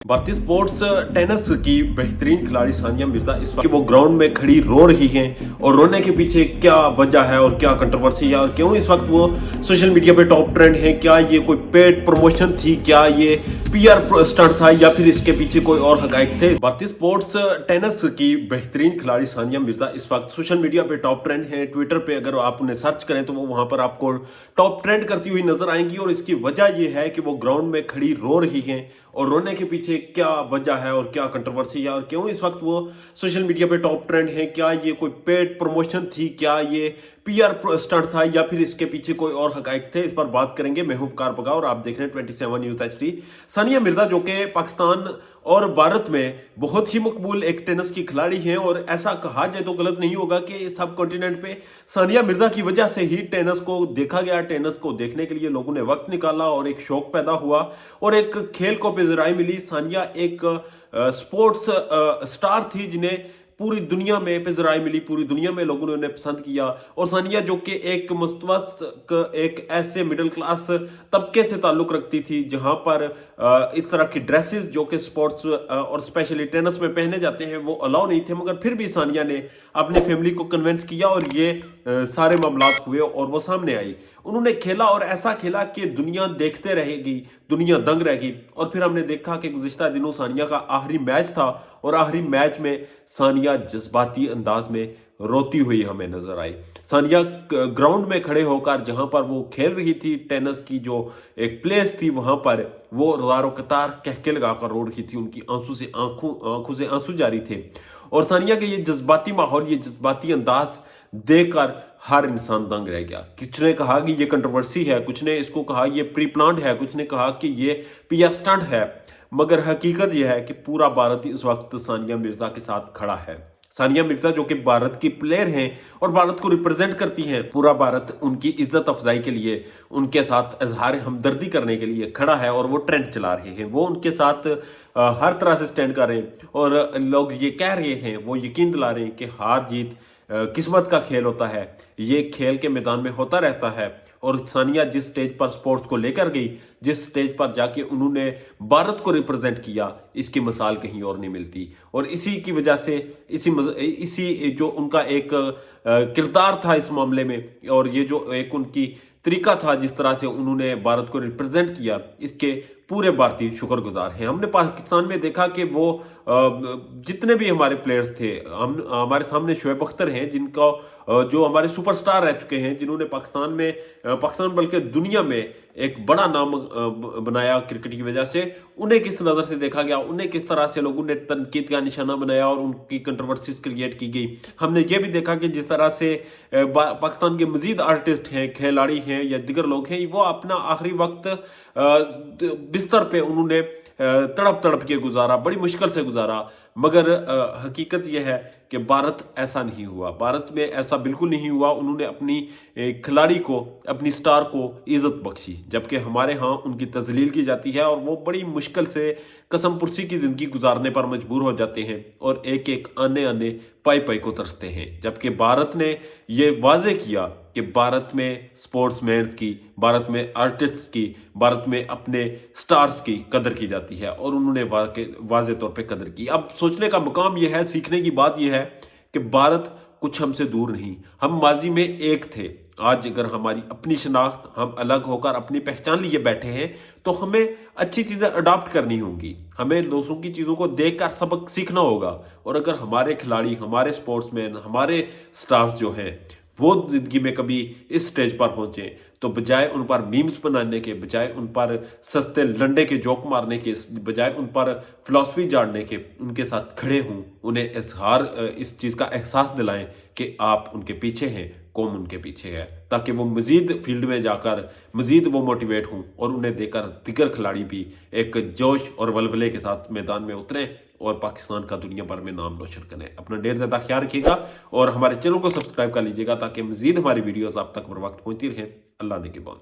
भारतीय sports tennis की बेहतरीन खिलाड़ी सानिया मिर्जा इस वक्त वो ग्राउंड में खड़ी रो रही हैं और रोने के पीछे क्या वजह है और क्या कंट्रोवर्सी है और क्यों इस वक्त वो सोशल मीडिया पे टॉप ट्रेंड है। क्या ये कोई पेड प्रमोशन थी, क्या ये पीआर स्टंट था या फिर इसके पीछे कोई और हकाइक थे। भारतीय स्पोर्ट्स टेनिस की बेहतरीन खिलाड़ी सानिया मिर्जा इस वक्त सोशल मीडिया पे टॉप ट्रेंड है। ट्विटर पे अगर आप उन्हें सर्च करें तो वो वहां पर आपको टॉप ट्रेंड करती हुई नजर आएंगी और इसकी वजह ये है कि वो ग्राउंड में खड़ी रो रही हैं और रोने के पीछे क्या वजह है और क्या कंट्रोवर्सी है और क्यों इस वक्त वो सोशल मीडिया पे टॉप ट्रेंड है। क्या ये कोई पेड प्रमोशन थी, क्या ये पीआर स्टंट था या फिर इसके पीछे कोई और हकाइक थे, इस पर बात करेंगे। मैं हूं वकार बगा और आप देख रहे हैं 27 न्यूज़ HD। सानिया मिर्जा जो कि पाकिस्तान और भारत में बहुत ही मकबूल एक टेनिस की खिलाड़ी हैं और ऐसा कहा जाए तो गलत नहीं होगा कि सब कॉन्टिनेंट पे सानिया मिर्जा की वजह से ही टेनिस को देखा गया। टेनिस को देखने के लिए लोगों ने वक्त निकाला और एक शौक पैदा हुआ और एक खेल को पेजराई मिली। सानिया एक स्पोर्ट्स स्टार थी जिन्हें पूरी दुनिया में पेजराई मिली, पूरी दुनिया में लोगों ने उन्हें पसंद किया। और सानिया जो कि एक मुस्तवस्त एक ऐसे मिडिल क्लास तबके से ताल्लुक रखती थी जहां पर इस तरह की ड्रेसेस जो कि स्पोर्ट्स और स्पेशली टेनिस में पहने जाते हैं वो अलाउ नहीं थे, मगर फिर भी सानिया ने अपनी फैमिली को कन्विंस किया और ये सारे मामलात हुए और वो सामने आई। उन्होंने खेला और ऐसा खेला कि दुनिया देखते रहेगी, दुनिया दंग रहेगी। और फिर हमने देखा कि गुज़िश्ता दिनों सानिया का आखिरी मैच था और आखिरी मैच में सानिया जज्बाती अंदाज में रोती हुई हमें नजर आई। सानिया ग्राउंड में खड़े होकर जहां पर वो खेल रही थी, टेनिस की जो एक प्लेस थी वहां पर वो रोज़ारों कतार कहके लगाकर रो रही थी। उनकी आंखों से आंसू जारी थे और सानिया के ये जज्बाती माहौल, ये जज्बाती अंदाज देखकर हर इंसान दंग रह गया। कुछ ने कहा कि ये कंट्रोवर्सी है, कुछ ने इसको कहा ये प्री प्लान्ड है, कुछ ने कहा कि ये पीआर स्टंट है, मगर हकीकत यह है कि पूरा भारत इस वक्त सानिया मिर्जा के साथ खड़ा है। सानिया मिर्जा जो कि भारत की प्लेयर हैं और भारत को रिप्रेजेंट करती हैं, पूरा भारत उनकी इज्जत अफजाई के लिए, उनके साथ इजहार हमदर्दी करने के लिए खड़ा है और वो ट्रेंड चला रहे हैं। वो उनके साथ हर तरह से स्टैंड कर रहे हैं और लोग ये कह रहे हैं, वो यकीन दिला रहे हैं कि हार जीत किस्मत का खेल होता है, ये खेल के मैदान में होता रहता है। और सानिया जिस स्टेज पर स्पोर्ट्स को लेकर गई, जिस स्टेज पर जाके उन्होंने भारत को रिप्रेजेंट किया, इसकी मिसाल कहीं और नहीं मिलती। और इसी की वजह से इसी जो उनका एक किरदार था इस मामले में और ये जो एक उनकी तरीका था जिस तरह से उन्होंने भारत को रिप्रेजेंट किया, इसके पूरे भारतीय शुक्रगुजार हैं। हमने पाकिस्तान में देखा कि वो जितने भी हमारे प्लेयर्स थे, हमारे सामने शोएब अख्तर हैं जिनका जो हमारे सुपरस्टार रह चुके हैं, जिन्होंने पाकिस्तान बल्कि दुनिया में एक बड़ा नाम बनाया क्रिकेट की वजह से, उन्हें किस नज़र से देखा गया, उन्हें किस तरह से लोगों ने तनकीद का निशाना बनाया और उनकी कंट्रोवर्सीज क्रिएट की गई। हमने ये भी देखा कि जिस तरह से पाकिस्तान के मजीद आर्टिस्ट हैं, खिलाड़ी हैं या दिगर लोग हैं, वो अपना आखिरी वक्त बिस्तर पे उन्होंने तड़प के गुजारा, बड़ी मुश्किल से गुजारा। मगर हकीकत यह है कि भारत ऐसा नहीं हुआ, भारत में ऐसा बिल्कुल नहीं हुआ। उन्होंने अपनी खिलाड़ी को, अपनी स्टार को इज्जत बख्शी, जबकि हमारे यहाँ उनकी तजलील की जाती है और वो बड़ी मुश्किल से कसम पुरसी की ज़िंदगी गुजारने पर मजबूर हो जाते हैं और एक एक आने पाई को तरसते हैं। जबकि भारत ने ये वाजे किया कि भारत में स्पोर्ट्समैन की, भारत में आर्टिस्ट्स की, भारत में अपने स्टार्स की कदर की जाती है और उन्होंने वाजे तौर पे कदर की। अब सोचने का मुकाम यह है, सीखने की बात यह है कि भारत कुछ हमसे दूर नहीं, हम माजी में एक थे। आज अगर हमारी अपनी शनाख्त, हम अलग होकर अपनी पहचान लिए बैठे हैं तो हमें अच्छी चीज़ें अडॉप्ट करनी होंगी, हमें दूसरों की चीज़ों को देखकर सबक सीखना होगा। और अगर हमारे खिलाड़ी, हमारे स्पोर्ट्समैन, हमारे स्टार्स जो हैं वो ज़िंदगी में कभी इस स्टेज पर पहुंचे तो बजाय उन पर मीम्स बनाने के, बजाय उन पर सस्ते लंडे के जोक मारने के, बजाय उन पर फिलॉसफी झाड़ने के, उनके साथ खड़े हों, उन्हें इस चीज़ का एहसास दिलाएं कि आप उनके पीछे हैं, कौम उनके पीछे है, ताकि वो मज़ीद फील्ड में जाकर मज़ीद वो मोटिवेट हों और उन्हें देकर दिगर खिलाड़ी भी एक जोश और वलवले के साथ मैदान में उतरें और पाकिस्तान का दुनिया भर में नाम रोशन करें। अपना ढेर ज़्यादा ख्याल रखिएगा और हमारे चैनल को सब्सक्राइब कर लीजिएगा ताकि मज़ीद हमारी वीडियोज़ आप तक बर वक्त पहुँचती रहें। अल्लाह ने के बाद।